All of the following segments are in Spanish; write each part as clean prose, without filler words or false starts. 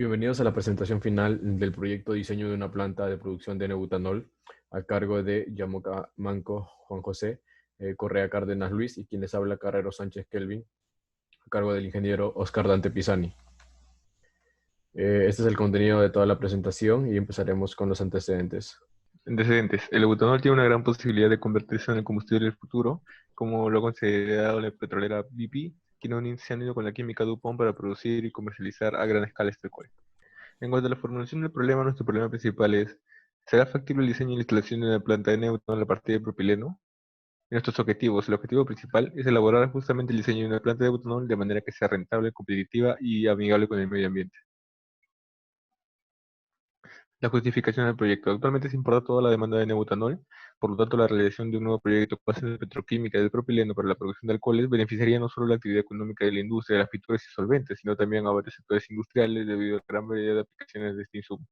Bienvenidos a la presentación final del proyecto Diseño de una planta de producción de neobutanol a cargo de Yamoca Manco Juan José, Correa Cárdenas Luis y quien les habla Carrero Sánchez Kelvin, a cargo del ingeniero Oscar Dante Pisani. Este es el contenido de toda la presentación y empezaremos con los antecedentes. Antecedentes. El butanol tiene una gran posibilidad de convertirse en el combustible del futuro, como lo ha considerado la petrolera BP, quien se han unido con la química DuPont para producir y comercializar a gran escala este alcohol. En cuanto a la formulación del problema, nuestro problema principal es: ¿será factible el diseño y la instalación de una planta de neutrón a partir de propileno? Y nuestros objetivos. El objetivo principal es elaborar justamente el diseño de una planta de butanol de manera que sea rentable, competitiva y amigable con el medio ambiente. La justificación del proyecto. Actualmente se importa toda la demanda de neobutanol, por lo tanto la realización de un nuevo proyecto con base en petroquímica del propileno para la producción de alcoholes beneficiaría no solo la actividad económica de la industria de las pinturas y solventes, sino también a varios sectores industriales debido a la gran variedad de aplicaciones de este insumo.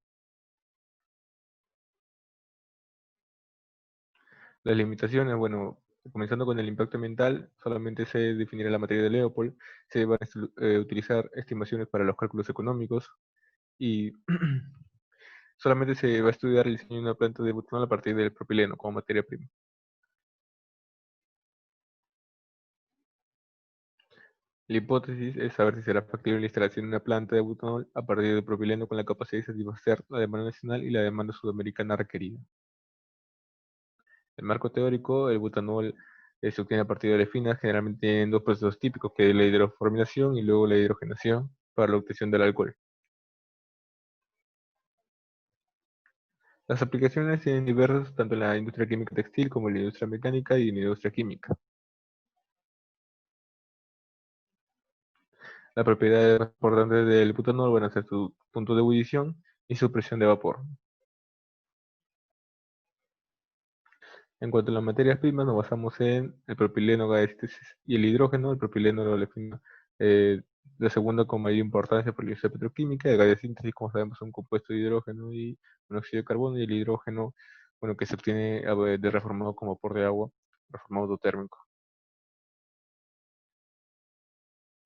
Las limitaciones, bueno, comenzando con el impacto ambiental, solamente se definirá la materia de Leopold, se van a utilizar estimaciones para los cálculos económicos y solamente se va a estudiar el diseño de una planta de butanol a partir del propileno como materia prima. La hipótesis es saber si será factible la instalación de una planta de butanol a partir de propileno con la capacidad de satisfacer la demanda nacional y la demanda sudamericana requerida. El marco teórico: el butanol se obtiene a partir de olefinas, generalmente en dos procesos típicos, que es la hidroformilación y luego la hidrogenación, para la obtención del alcohol. Las aplicaciones tienen diversas, tanto en la industria química textil como en la industria mecánica y en la industria química. Las propiedades más importantes del butanol van a ser su punto de ebullición y su presión de vapor. En cuanto a las materias primas, nos basamos en el propileno gaesítesis y el hidrógeno. El propileno es la olefina la segunda con mayor importancia por la industria petroquímica. El gas de síntesis, como sabemos, es un compuesto de hidrógeno y monóxido de carbono, y el hidrógeno, bueno, que se obtiene de reformado como vapor de agua, reformado autotérmico.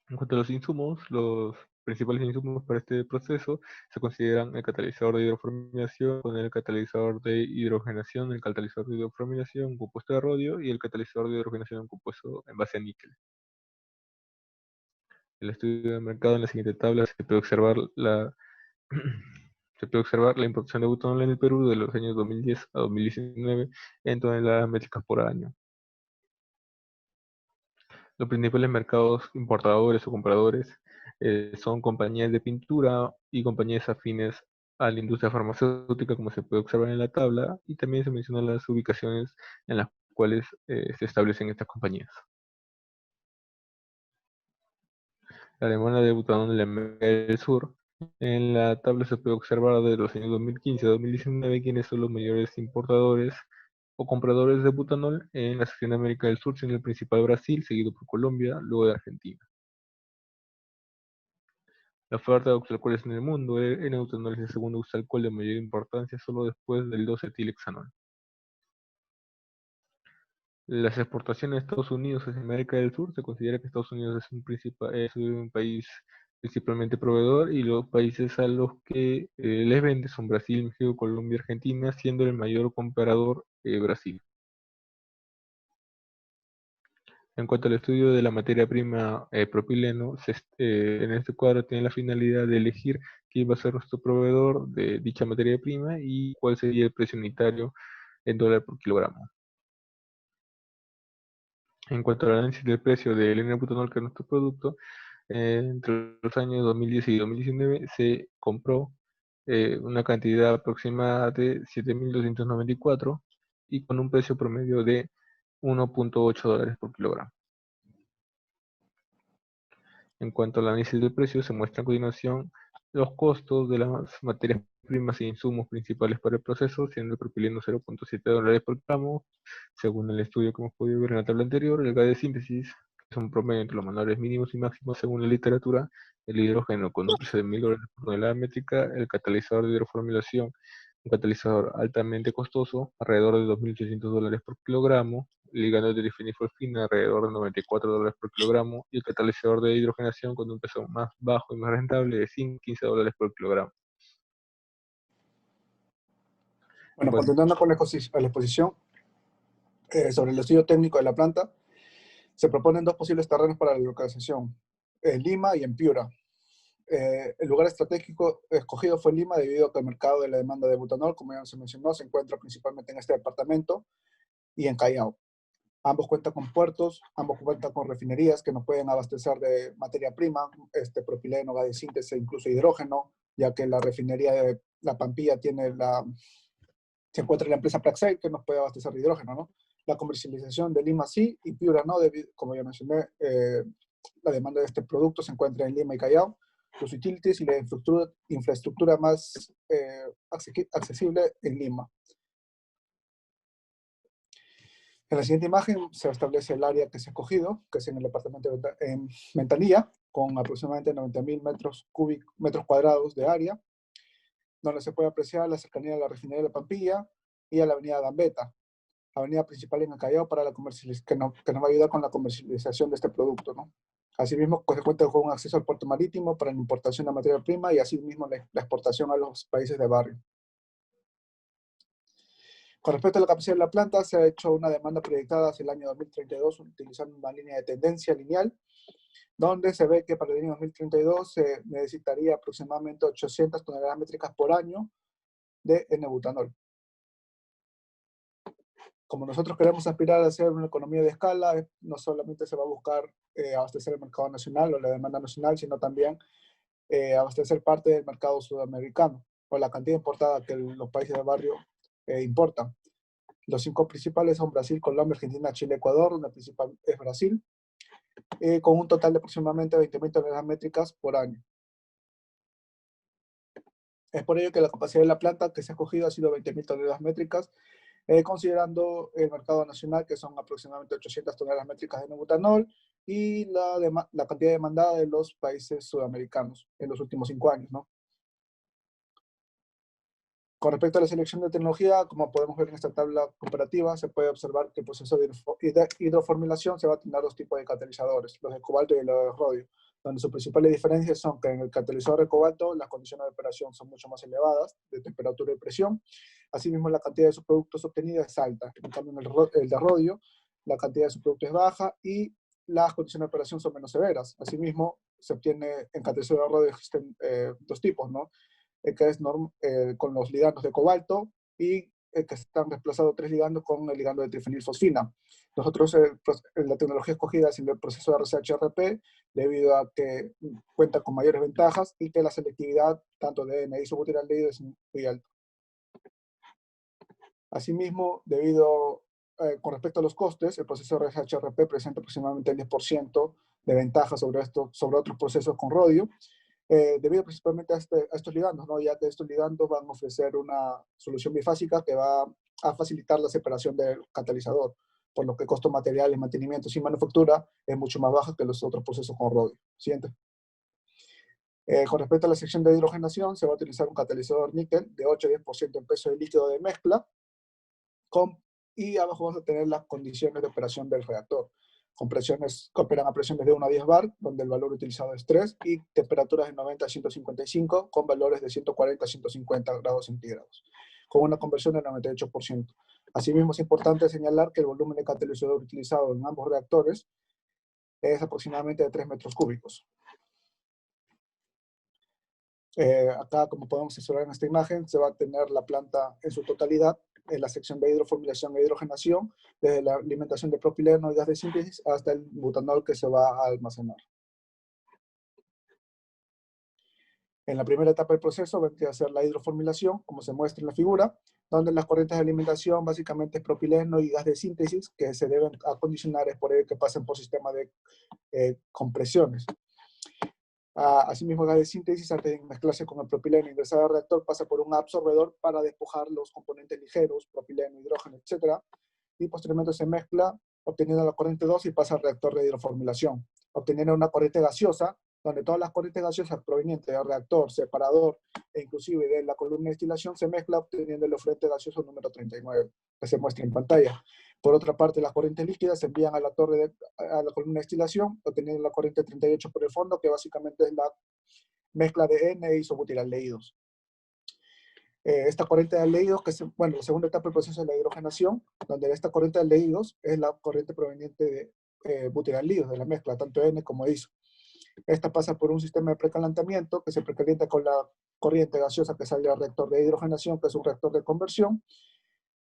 En cuanto a los insumos, los principales insumos para este proceso se consideran el catalizador de hidroformilación con el catalizador de hidrogenación, el catalizador de hidroformilación compuesto de rodio y el catalizador de hidrogenación compuesto en base a níquel. El estudio de mercado: en la siguiente tabla se puede observar se puede observar la importación de butanol en el Perú de los años 2010 a 2019 en toneladas métricas por año. Los principales mercados importadores o compradores son compañías de pintura y compañías afines a la industria farmacéutica, como se puede observar en la tabla, y también se mencionan las ubicaciones en las cuales se establecen estas compañías. La demanda de butanol en la América del Sur. En la tabla se puede observar de los años 2015 a 2019 quiénes son los mayores importadores o compradores de butanol en la sección de América del Sur, siendo el principal Brasil, seguido por Colombia, luego de Argentina. La oferta de oxalcoholes en el mundo: el N-butanol es el segundo oxalcohol de mayor importancia, solo después del 2-etilhexanol. Las exportaciones de Estados Unidos hacia América del Sur: se considera que Estados Unidos es un país principalmente proveedor, y los países a los que les vende son Brasil, México, Colombia, Argentina, siendo el mayor comprador Brasil. En cuanto al estudio de la materia prima propileno, en este cuadro tiene la finalidad de elegir quién va a ser nuestro proveedor de dicha materia prima y cuál sería el precio unitario en dólar por kilogramo. En cuanto al análisis del precio del N-butanol, que es nuestro producto, entre los años 2010 y 2019 se compró una cantidad aproximada de 7.294 y con un precio promedio de $1.8 por kilogramo. En cuanto al análisis del precio, se muestra a continuación los costos de las materias primas e insumos principales para el proceso, siendo el propileno $0.7 por gramo, según el estudio que hemos podido ver en la tabla anterior. El gas de síntesis, que es un promedio entre los valores mínimos y máximos según la literatura. El hidrógeno, con un precio de $1.000 por tonelada métrica. El catalizador de hidroformilación, un catalizador altamente costoso, alrededor de $2.800 por kilogramo. el ligando de trifenilfosfina alrededor de $94 por kilogramo y el catalizador de hidrogenación con un peso más bajo y más rentable de $15 por kilogramo. Bueno, Bueno, continuando con la exposición sobre el estudio técnico de la planta, se proponen dos posibles terrenos para la localización, en Lima y en Piura. El lugar estratégico escogido fue Lima debido a que el mercado de la demanda de butanol, como ya se mencionó, se encuentra principalmente en este departamento y en Callao. Ambos cuentan con puertos, ambos cuentan con refinerías que nos pueden abastecer de materia prima, propileno, gas de síntesis, incluso hidrógeno, ya que la refinería de La Pampilla se encuentra en la empresa Praxair, que nos puede abastecer de hidrógeno, ¿no? La comercialización de Lima sí y Piura no, como ya mencioné, la demanda de este producto se encuentra en Lima y Callao. Los utilities y la infraestructura más accesible en Lima. En la siguiente imagen se establece el área que se ha escogido, que es en el departamento de Ventanilla, con aproximadamente 90.000 metros cuadrados de área, donde se puede apreciar la cercanía de la refinería de La Pampilla y a la avenida Gambetta, avenida principal en el Callao, para la que nos va a ayudar con la comercialización de este producto, ¿no? Asimismo, se cuenta con un acceso al puerto marítimo para la importación de materia prima y asimismo la exportación a los países de barrio. Con respecto a la capacidad de la planta, se ha hecho una demanda proyectada hacia el año 2032 utilizando una línea de tendencia lineal, donde se ve que para el año 2032 se necesitaría aproximadamente 800 toneladas métricas por año de N-butanol. Como nosotros queremos aspirar a hacer una economía de escala, no solamente se va a buscar abastecer el mercado nacional o la demanda nacional, sino también abastecer parte del mercado sudamericano o la cantidad importada que los países de barrio importan. Los 5 principales son Brasil, Colombia, Argentina, Chile, Ecuador, donde el principal es Brasil, con un total de aproximadamente 20.000 toneladas métricas por año. Es por ello que la capacidad de la planta que se ha escogido ha sido 20.000 toneladas métricas, considerando el mercado nacional, que son aproximadamente 800 toneladas métricas de N-butanol, y la cantidad demandada de los países sudamericanos en los últimos 5 años, ¿no? Con respecto a la selección de tecnología, como podemos ver en esta tabla comparativa, se puede observar que el proceso de hidroformilación se va a tener 2 tipos de catalizadores, los de cobalto y los de rodio, donde sus principales diferencias son que en el catalizador de cobalto las condiciones de operación son mucho más elevadas, de temperatura y presión. Asimismo, la cantidad de subproductos obtenida es alta. En cambio, en el de rodio, la cantidad de subproductos es baja y las condiciones de operación son menos severas. Asimismo, se obtiene en catalizador de rodio existen 2 tipos, ¿no? Que es con los ligandos de cobalto y que están reemplazados 3 ligandos con el ligando de trifenilfosfina. Nosotros, la tecnología escogida es el proceso de RCHRP, debido a que cuenta con mayores ventajas y que la selectividad tanto de N-isobutiraldehído es muy alta. Asimismo, con respecto a los costes, el proceso RCHRP presenta aproximadamente el 10% de ventaja sobre otros procesos con rodio, debido principalmente a estos ligandos, ¿no? Ya que estos ligandos van a ofrecer una solución bifásica que va a facilitar la separación del catalizador, por lo que el costo material, mantenimiento y manufactura es mucho más bajo que los otros procesos con rodio. Siguiente. Con respecto a la sección de hidrogenación, se va a utilizar un catalizador níquel de 8 a 10% en peso de líquido de mezcla, y abajo vamos a tener las condiciones de operación del reactor, con presiones que operan a presiones de 1 a 10 bar, donde el valor utilizado es 3, y temperaturas de 90 a 155, con valores de 140 a 150 grados centígrados, con una conversión del 98%. Asimismo, es importante señalar que el volumen de catalizador utilizado en ambos reactores es aproximadamente de 3 metros cúbicos. Acá, como podemos observar en esta imagen, se va a tener la planta en su totalidad en la sección de hidroformilación e hidrogenación, desde la alimentación de propileno y gas de síntesis hasta el butanol que se va a almacenar. En la primera etapa del proceso vendría a ser la hidroformilación, como se muestra en la figura, donde las corrientes de alimentación básicamente es propileno y gas de síntesis que se deben acondicionar, es por ello que pasan por sistema de compresiones. Asimismo, el gas de síntesis, antes de mezclarse con el propileno e ingresar al reactor, pasa por un absorbedor para despojar los componentes ligeros, propileno, hidrógeno, etc. Y posteriormente se mezcla, obteniendo la corriente 2 y pasa al reactor de hidroformilación, obteniendo una corriente gaseosa donde todas las corrientes gaseosas provenientes del reactor, separador e inclusive de la columna de destilación se mezcla obteniendo el efluente gaseoso número 39, que se muestra en pantalla. Por otra parte, las corrientes líquidas se envían a la a la columna de destilación, obteniendo la corriente 38 por el fondo, que básicamente es la mezcla de N e isobutiraldehídos. Esta corriente de aldehídos, bueno, la segunda etapa del proceso es la hidrogenación, donde esta corriente de aldehídos es la corriente proveniente de butiraldehídos, de la mezcla, tanto N como iso. Esta pasa por un sistema de precalentamiento que se precalienta con la corriente gaseosa que sale del reactor de hidrogenación, que es un reactor de conversión,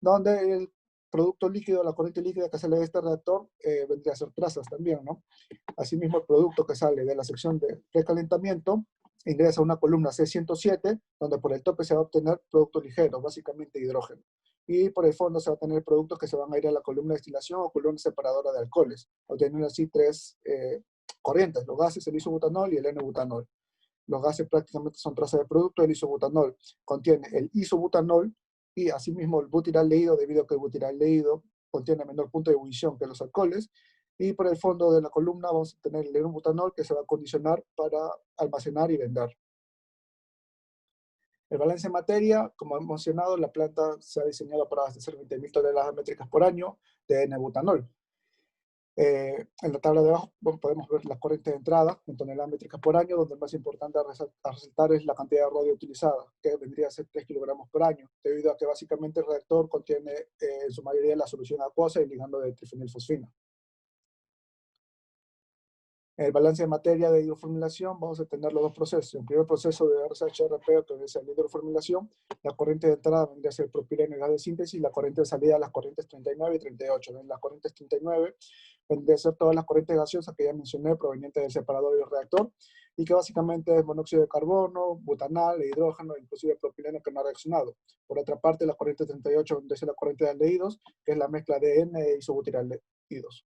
donde el producto líquido, la corriente líquida que sale de este reactor, vendría a ser trazas también, ¿no? Asimismo, el producto que sale de la sección de precalentamiento ingresa a una columna C107, donde por el tope se va a obtener productos ligeros, básicamente hidrógeno. Y por el fondo se va a tener productos que se van a ir a la columna de destilación o columna separadora de alcoholes, obteniendo así tres corrientes: los gases, el isobutanol y el N-butanol. Los gases prácticamente son trazas de producto. El isobutanol contiene el isobutanol y asimismo el butiraldehído, debido a que el butiraldehído contiene menor punto de ebullición que los alcoholes. Y por el fondo de la columna vamos a tener el N-butanol, que se va a condicionar para almacenar y vender. El balance de materia, como hemos mencionado, la planta se ha diseñado para abastecer 20.000 toneladas métricas por año de N-butanol. En la tabla de abajo podemos ver las corrientes de entrada en toneladas métricas por año, donde el más importante a resaltar es la cantidad de rodio utilizada, que vendría a ser 3 kilogramos por año, debido a que básicamente el reactor contiene en su mayoría la solución acuosa y ligando de trifenilfosfina. El balance de materia de hidroformilación, vamos a tener los dos procesos. El primer proceso de RSHRP, que es la hidroformilación, la corriente de entrada vendría a ser propileno y gas de síntesis, la corriente de salida, las corrientes 39 y 38. Las corrientes 39 vendría a ser todas las corrientes gaseosas que ya mencioné, provenientes del separador y del reactor, y que básicamente es monóxido de carbono, butanal, hidrógeno, inclusive propileno que no ha reaccionado. Por otra parte, la corriente 38 vendría a ser la corriente de aldehídos, que es la mezcla de N e isobutiraldehídos.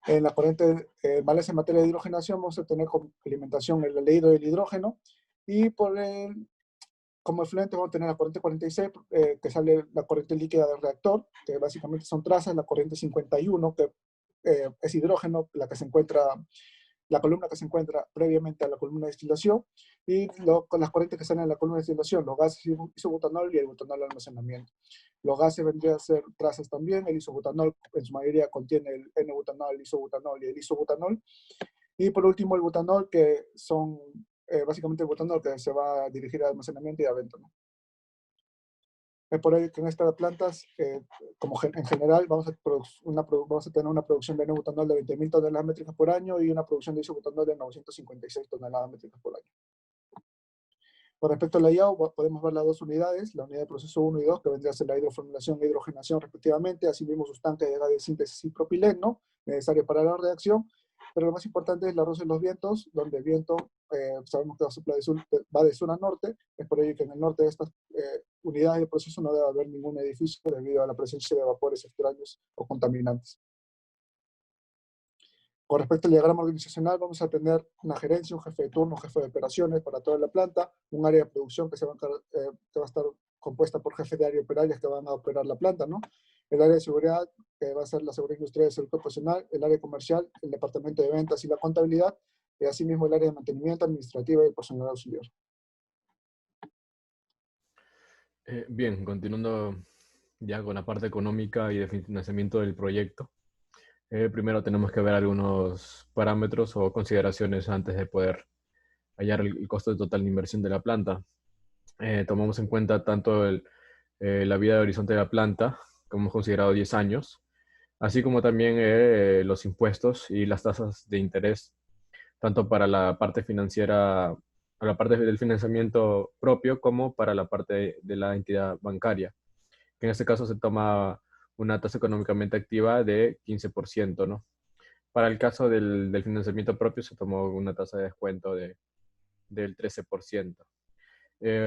En la corriente balance en materia de hidrogenación vamos a tener como alimentación el aldehído y el hidrógeno, y como efluente vamos a tener la corriente 46, que sale la corriente líquida del reactor, que básicamente son trazas, la corriente 51, que es hidrógeno, la columna que se encuentra previamente a la columna de destilación, y con las corrientes que salen en la columna de destilación, los gases isobutanol y el butanol de almacenamiento. Los gases vendrían a ser trazas también. El isobutanol en su mayoría contiene el N-butanol, el isobutanol y el isobutanol. Y por último el butanol, que son básicamente el butanol que se va a dirigir al almacenamiento y a venta, ¿no? Es por ello que en estas plantas, como en general, vamos a tener una producción de N-butanol de 20.000 toneladas métricas por año y una producción de isobutanol de 956 toneladas métricas por año. Con respecto al layout, podemos ver las dos unidades, la unidad de proceso 1 y 2, que vendría a ser la hidroformilación e hidrogenación respectivamente, asimismo sus tanques de gas de síntesis y propileno, necesarios para la reacción, pero lo más importante es la rosa y los vientos, donde el viento sabemos que va de sur a norte. Es por ello que en el norte de estas unidades de proceso no debe haber ningún edificio debido a la presencia de vapores extraños o contaminantes. Con respecto al diagrama organizacional, vamos a tener una gerencia, un jefe de turno, un jefe de operaciones para toda la planta, un área de producción que va a estar compuesta por jefes de área operarias que van a operar la planta, ¿no? El área de seguridad, que va a ser la seguridad industrial y salud profesional, el área comercial, el departamento de ventas y la contabilidad, y asimismo el área de mantenimiento administrativo y el personal auxiliar. Bien, continuando ya con la parte económica y de financiamiento del proyecto. Primero tenemos que ver algunos parámetros o consideraciones antes de poder hallar el costo total de inversión de la planta. Tomamos en cuenta tanto la vida de horizonte de la planta, como hemos considerado 10 años, así como también los impuestos y las tasas de interés, tanto para la parte financiera, para la parte del financiamiento propio, como para la parte de la entidad bancaria, que en este caso se toma una tasa económicamente activa de 15%, ¿no? Para el caso del financiamiento propio se tomó una tasa de descuento del 13%.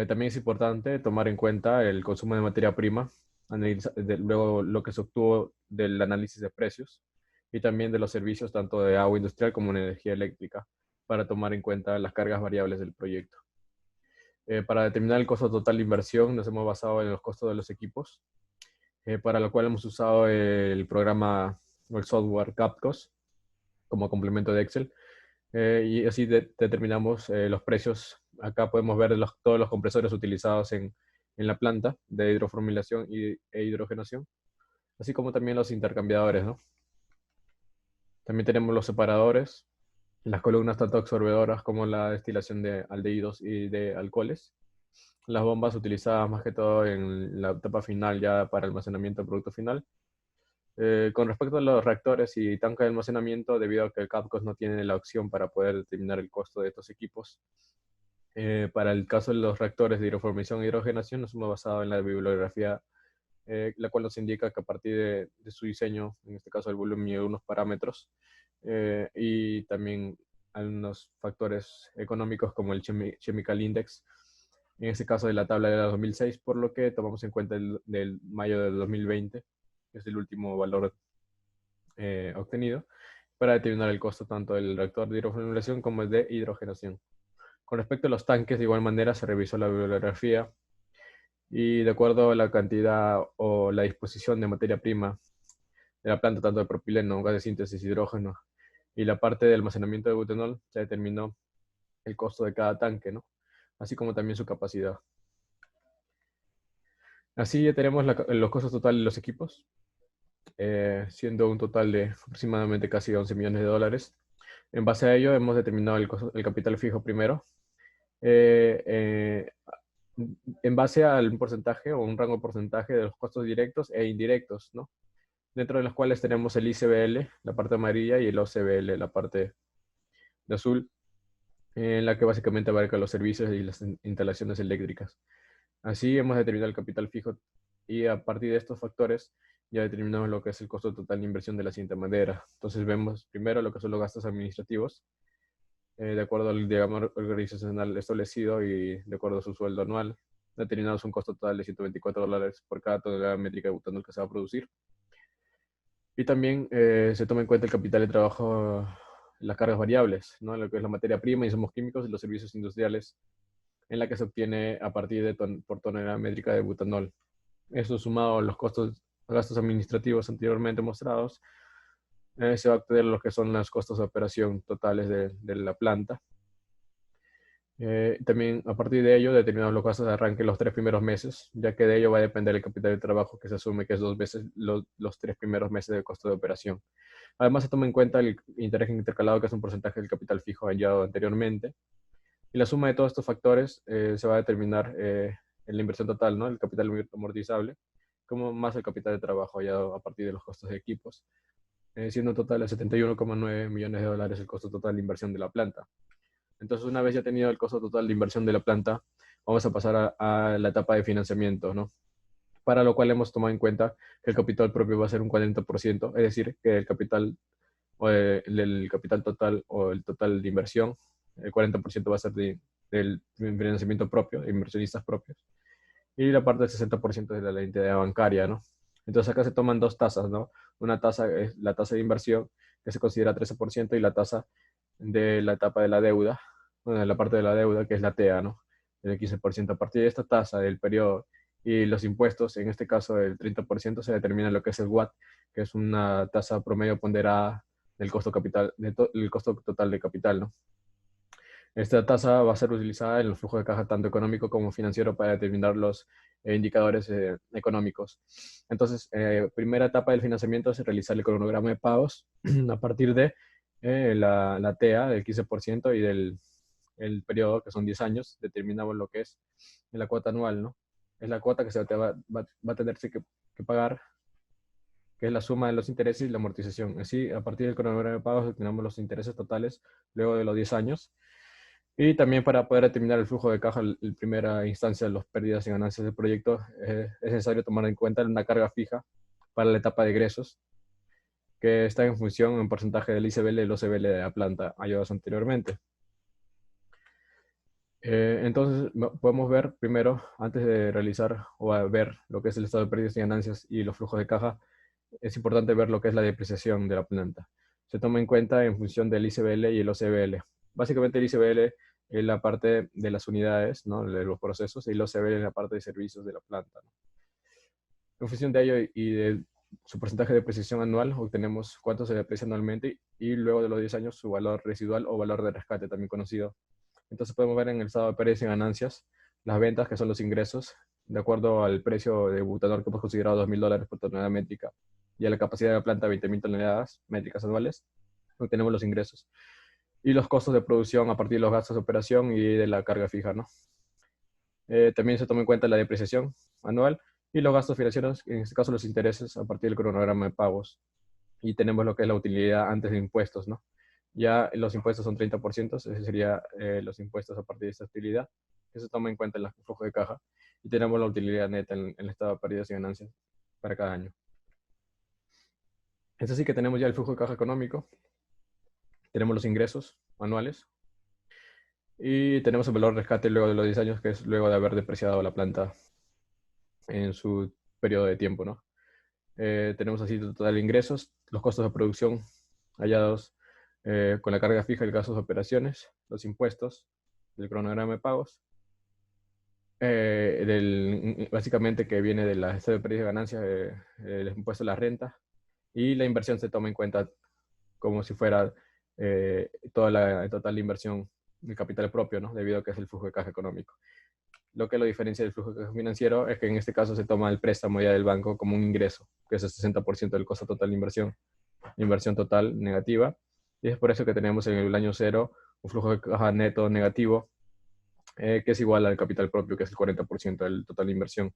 También es importante tomar en cuenta el consumo de materia prima, luego lo que se obtuvo del análisis de precios y también de los servicios tanto de agua industrial como de energía eléctrica, para tomar en cuenta las cargas variables del proyecto. Para determinar el costo total de inversión nos hemos basado en los costos de los equipos, para lo cual hemos usado el programa o el software Capcos como complemento de Excel, y así determinamos los precios. Acá podemos ver todos los compresores utilizados en la planta de hidroformilación e hidrogenación, así como también los intercambiadores, ¿no? También tenemos los separadores, las columnas tanto absorbedoras como la destilación de aldehídos y de alcoholes. Las bombas utilizadas más que todo en la etapa final ya para almacenamiento del producto final. Con respecto a los reactores y tanques de almacenamiento, debido a que el CAPCOS no tiene la opción para poder determinar el costo de estos equipos, para el caso de los reactores de hidroformación e hidrogenación nos hemos basado en la bibliografía, la cual nos indica que a partir de su diseño, en este caso el volumen y unos parámetros, y también algunos factores económicos como el Chemical Index, en este caso de la tabla de la 2006, por lo que tomamos en cuenta el del mayo de 2020, que es el último valor obtenido, para determinar el costo tanto del reactor de hidroformulación como el de hidrogenación. Con respecto a los tanques, de igual manera se revisó la bibliografía y de acuerdo a la cantidad o la disposición de materia prima de la planta, tanto de propileno, gas de síntesis, hidrógeno y la parte de almacenamiento de butanol, se determinó el costo de cada tanque, ¿no? Así como también su capacidad. Así ya tenemos los costos totales de los equipos, siendo un total de aproximadamente casi 11 millones de dólares. En base a ello hemos determinado el capital fijo primero, en base al porcentaje o un rango de porcentaje de los costos directos e indirectos, ¿no? Dentro de los cuales tenemos el ICBL, la parte amarilla, y el OCBL, la parte de azul, en la que básicamente abarca los servicios y las instalaciones eléctricas. Así hemos determinado el capital fijo y a partir de estos factores ya determinamos lo que es el costo total de inversión de la siguiente manera. Entonces vemos primero lo que son los gastos administrativos, de acuerdo al diagrama organizacional establecido y de acuerdo a su sueldo anual. Determinamos un costo total de $124 por cada tonelada métrica de butanol que se va a producir. Y también se toma en cuenta el capital de trabajo, las cargas variables, ¿no? Lo que es la materia prima, insumos químicos y los servicios industriales, en la que se obtiene a partir de por tonelada métrica de butanol. Eso sumado a los gastos administrativos anteriormente mostrados, se va a obtener lo que son los costos de operación totales de la planta. También a partir de ello determinamos los gastos de arranque los 3 primeros meses, ya que de ello va a depender el capital de trabajo que se asume, que es 2 veces los 3 primeros meses del costo de operación. Además se toma en cuenta el interés intercalado, que es un porcentaje del capital fijo hallado anteriormente. Y la suma de todos estos factores se va a determinar en la inversión total, ¿no? El capital amortizable, como más el capital de trabajo hallado a partir de los costos de equipos, siendo un total de 71,9 millones de dólares el costo total de inversión de la planta. Entonces, una vez ya tenido el costo total de inversión de la planta, vamos a pasar a la etapa de financiamiento, ¿no? Para lo cual hemos tomado en cuenta que el capital propio va a ser un 40%, es decir, que el capital, el capital total o el total de inversión, el 40% va a ser del financiamiento propio, de inversionistas propios, y la parte del 60% es de la entidad bancaria, ¿no? Entonces acá se toman dos tasas, ¿no? Una tasa es la tasa de inversión, que se considera 13%, y la tasa de la etapa de la deuda, bueno, de la parte de la deuda, que es la TEA, ¿no? El 15%. A partir de esta tasa del periodo y los impuestos, en este caso el 30%, se determina lo que es el WACC, que es una tasa promedio ponderada del costo capital, del costo total de capital, ¿no? Esta tasa va a ser utilizada en el flujo de caja tanto económico como financiero para determinar los indicadores económicos. Entonces, primera etapa del financiamiento es realizar el cronograma de pagos a partir de la TEA del 15% y del el periodo, que son 10 años, determinamos lo que es la cuota anual, ¿no? Es la cuota que se va a tenerse que pagar, que es la suma de los intereses y la amortización. Así, a partir del cronograma de pagos, obtenemos los intereses totales luego de los 10 años. Y también para poder determinar el flujo de caja en primera instancia, las pérdidas y ganancias del proyecto, es necesario tomar en cuenta una carga fija para la etapa de egresos, que está en función en porcentaje del ICBL y el OCBL de la planta hallados anteriormente. Entonces, podemos ver primero, antes de realizar o ver lo que es el estado de pérdidas y ganancias y los flujos de caja, es importante ver lo que es la depreciación de la planta. Se toma en cuenta en función del ICBL y el OCBL. Básicamente el ICBL es la parte de las unidades, ¿no? De los procesos, y el OCBL es la parte de servicios de la planta, ¿no? En función de ello y su porcentaje de depreciación anual, obtenemos cuánto se deprecia anualmente y luego de los 10 años su valor residual o valor de rescate, también conocido. Entonces podemos ver en el estado de pérdidas y ganancias las ventas, que son los ingresos, de acuerdo al precio de butanol que hemos considerado $2.000 por tonelada métrica y a la capacidad de la planta 20.000 toneladas métricas anuales, obtenemos los ingresos. Y los costos de producción a partir de los gastos de operación y de la carga fija, ¿no? También se toma en cuenta la depreciación anual y los gastos financieros, en este caso los intereses, a partir del cronograma de pagos. Y tenemos lo que es la utilidad antes de impuestos, ¿no? Ya los impuestos son 30%, ese sería los impuestos a partir de esta utilidad, que se toma en cuenta en el flujo de caja. Y tenemos la utilidad neta en el estado de pérdidas y ganancias para cada año. Es así que tenemos ya el flujo de caja económico, tenemos los ingresos anuales y tenemos el valor de rescate luego de los 10 años, que es luego de haber depreciado la planta en su periodo de tiempo, ¿no? Tenemos así total de ingresos, los costos de producción hallados con la carga fija y gastos de operaciones, los impuestos, el cronograma de pagos, básicamente que viene de la estado de pérdidas y ganancias, el impuesto a la renta, y la inversión se toma en cuenta como si fuera toda la total inversión de capital propio, ¿no? Debido a que es el flujo de caja económico. Lo que lo diferencia del flujo de caja financiero es que en este caso se toma el préstamo ya del banco como un ingreso, que es el 60% del costo total de inversión total negativa, y es por eso que tenemos en el año cero un flujo de caja neto negativo, que es igual al capital propio, que es el 40% del total de inversión.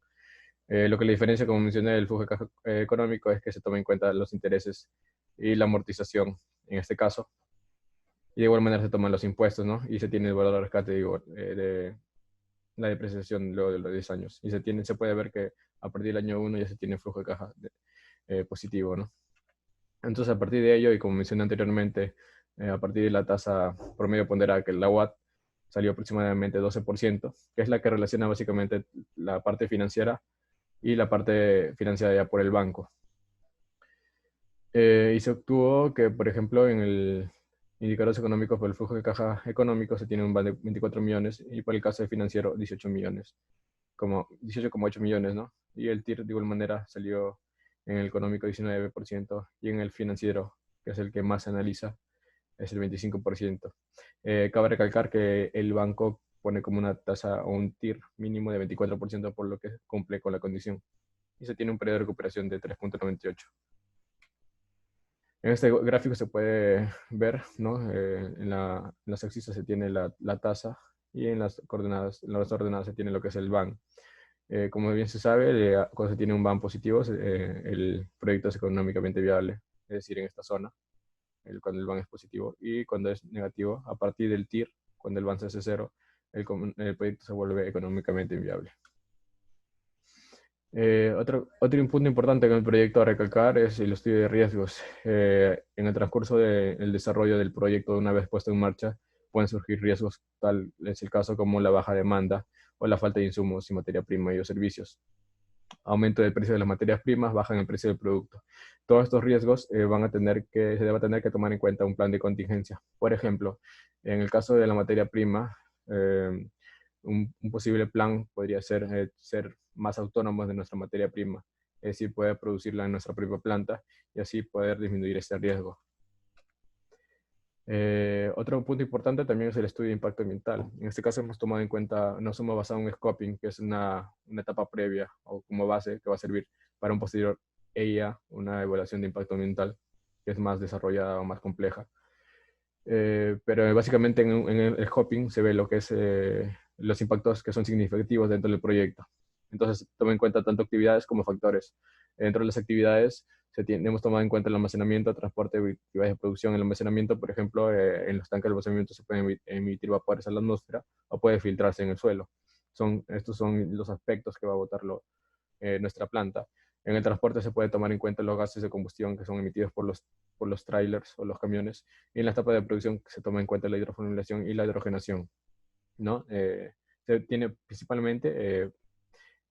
Lo que le diferencia, como mencioné, del flujo de caja económico es que se toma en cuenta los intereses y la amortización en este caso, y de igual manera se toman los impuestos, ¿no? Y se tiene el valor de rescate, digo, de la depreciación luego de los 10 años. Y se puede ver que a partir del año 1 ya se tiene flujo de caja positivo, ¿no? Entonces, a partir de ello, y como mencioné anteriormente, a partir de la tasa promedio ponderada, que la UAT salió aproximadamente 12%, que es la que relaciona básicamente la parte financiera y la parte financiada ya por el banco. Y se obtuvo que, por ejemplo, en el indicadores económicos por el flujo de caja económico se tiene un valor de 24 millones y por el caso de financiero 18 millones, como 18,8 millones, ¿no? Y el TIR de igual manera salió en el económico 19% y en el financiero, que es el que más se analiza, es el 25%. Cabe recalcar que el banco pone como una tasa o un TIR mínimo de 24% por lo que cumple con la condición y se tiene un periodo de recuperación de 3,98. En este gráfico se puede ver, ¿no? En las axis se tiene la tasa y en las ordenadas se tiene lo que es el BAN. Como bien se sabe, cuando se tiene un BAN positivo, el proyecto es económicamente viable, es decir, en esta zona, cuando el BAN es positivo, y cuando es negativo, a partir del TIR, cuando el BAN se hace cero, el proyecto se vuelve económicamente inviable. Otro punto importante en el proyecto a recalcar es el estudio de riesgos. En el transcurso del desarrollo del proyecto, una vez puesto en marcha, pueden surgir riesgos, tal es el caso como la baja demanda o la falta de insumos y materia prima y o servicios. Aumento del precio de las materias primas, baja en el precio del producto. Todos estos riesgos se va a tener que tomar en cuenta un plan de contingencia. Por ejemplo, en el caso de la materia prima, un posible plan podría ser más autónomos de nuestra materia prima, es decir, poder producirla en nuestra propia planta y así poder disminuir este riesgo. Otro punto importante también es el estudio de impacto ambiental. En este caso hemos tomado en cuenta, nos hemos basado en un scoping, que es una etapa previa o como base que va a servir para un posterior EIA, una evaluación de impacto ambiental, que es más desarrollada o más compleja. Pero básicamente en el scoping se ve lo que es los impactos que son significativos dentro del proyecto. Entonces, toma en cuenta tanto actividades como factores. Dentro de las actividades, hemos tomado en cuenta el almacenamiento, transporte y actividades de producción. El almacenamiento, por ejemplo, en los tanques de almacenamiento se pueden emitir vapores a la atmósfera o puede filtrarse en el suelo. Estos son los aspectos que va a botar nuestra planta. En el transporte se puede tomar en cuenta los gases de combustión que son emitidos por los trailers o los camiones. Y en la etapa de producción se toma en cuenta la hidroformulación y la hidrogenación, ¿no? Se tiene principalmente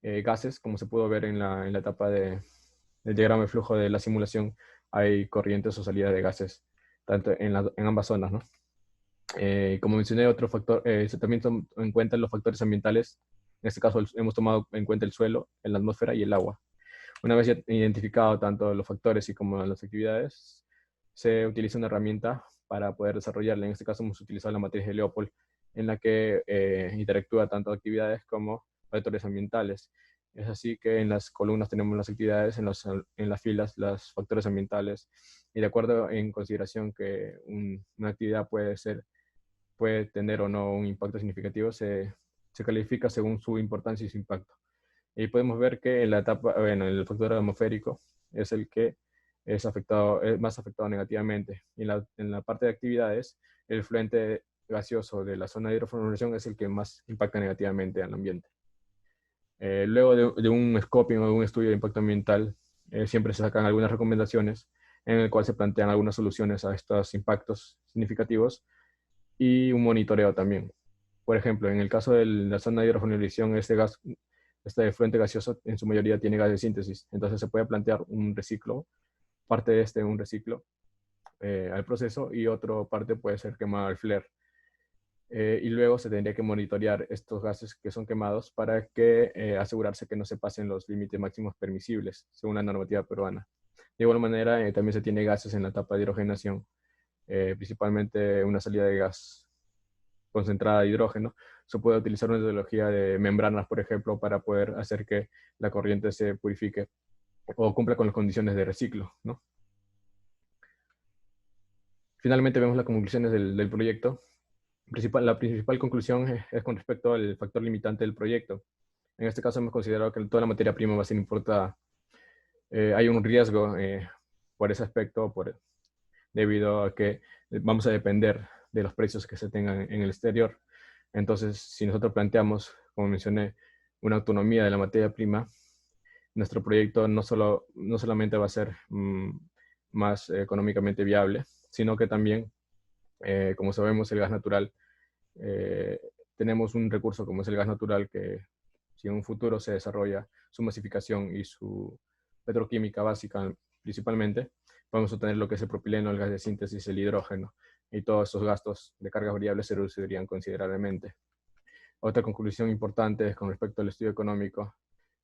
gases, como se pudo ver en la etapa del diagrama de flujo de la simulación, hay corrientes o salidas de gases, tanto en ambas zonas, ¿no? Como mencioné, otro factor, se también toma en cuenta los factores ambientales. En este caso hemos tomado en cuenta el suelo, la atmósfera y el agua. Una vez ya identificado tanto los factores y como las actividades, se utiliza una herramienta para poder desarrollarla. En este caso hemos utilizado la matriz de Leopold, en la que interactúa tanto actividades como factores ambientales. Es así que en las columnas tenemos las actividades, en las filas los factores ambientales, y de acuerdo en consideración que una actividad puede tener o no un impacto significativo, se califica según su importancia y su impacto. Y podemos ver que en la etapa, bueno, el factor atmosférico es el que es más afectado negativamente. Y en la parte de actividades, el fluente gaseoso de la zona de hidroformulación es el que más impacta negativamente al ambiente. Luego de un scoping o de un estudio de impacto ambiental, siempre se sacan algunas recomendaciones en el cual se plantean algunas soluciones a estos impactos significativos y un monitoreo también. Por ejemplo, en el caso de la zona de hidroformulación, este fluente gaseoso en su mayoría tiene gas de síntesis, entonces se puede plantear un reciclo, parte de un reciclo al proceso, y otra parte puede ser quemado al flare. Y luego se tendría que monitorear estos gases que son quemados para asegurarse que no se pasen los límites máximos permisibles, según la normativa peruana. De igual manera, también se tiene gases en la etapa de hidrogenación, principalmente una salida de gas concentrada de hidrógeno. Se puede utilizar una metodología de membranas, por ejemplo, para poder hacer que la corriente se purifique o cumpla con las condiciones de reciclo, ¿no? Finalmente vemos las conclusiones del proyecto. La principal conclusión es con respecto al factor limitante del proyecto. En este caso hemos considerado que toda la materia prima va a ser importada. Hay un riesgo por ese aspecto, debido a que vamos a depender de los precios que se tengan en el exterior. Entonces, si nosotros planteamos, como mencioné, una autonomía de la materia prima, nuestro proyecto no solamente va a ser más económicamente viable, sino que también, como sabemos, el gas natural, eh, tenemos un recurso como es el gas natural que, si en un futuro se desarrolla su masificación y su petroquímica básica principalmente, vamos a obtener lo que es el propileno, el gas de síntesis, el hidrógeno, y todos esos gastos de cargas variables se reducirían considerablemente. Otra conclusión importante es con respecto al estudio económico.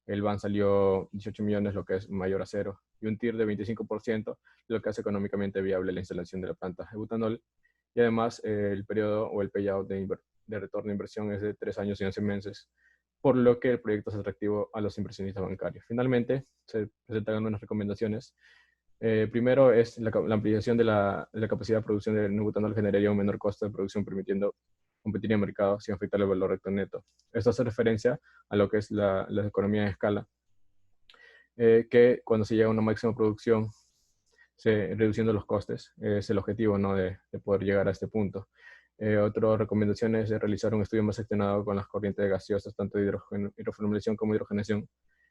El BAN salió 18 millones, lo que es mayor a cero, y un TIR de 25%, lo que hace económicamente viable la instalación de la planta de butanol. Y además, el periodo o el payout de retorno de inversión es de 3 años y 11 meses, por lo que el proyecto es atractivo a los inversionistas bancarios. Finalmente, se presentan unas recomendaciones. Primero es la ampliación de la capacidad de producción de butanol generaría un menor costo de producción, permitiendo competir en el mercado sin afectar el valor recto neto. Esto hace referencia a lo que es la economía de escala, que cuando se llega a una máxima producción, reduciendo los costes, es el objetivo, ¿no?, de poder llegar a este punto. Otra recomendación es realizar un estudio más extendido con las corrientes gaseosas, tanto de hidroformulación como hidrogenación,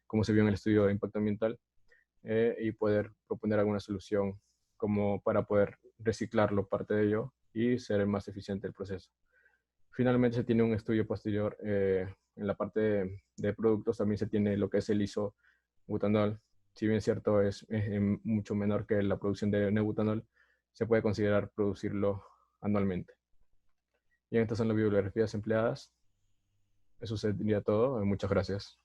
como se vio en el estudio de impacto ambiental, y poder proponer alguna solución como para poder reciclarlo, parte de ello, y ser más eficiente el proceso. Finalmente se tiene un estudio posterior en la parte de productos, también se tiene lo que es el isobutanol. Si bien es cierto, es mucho menor que la producción de neobutanol, se puede considerar producirlo anualmente. Y estas son las bibliografías empleadas. Eso sería todo. Muchas gracias.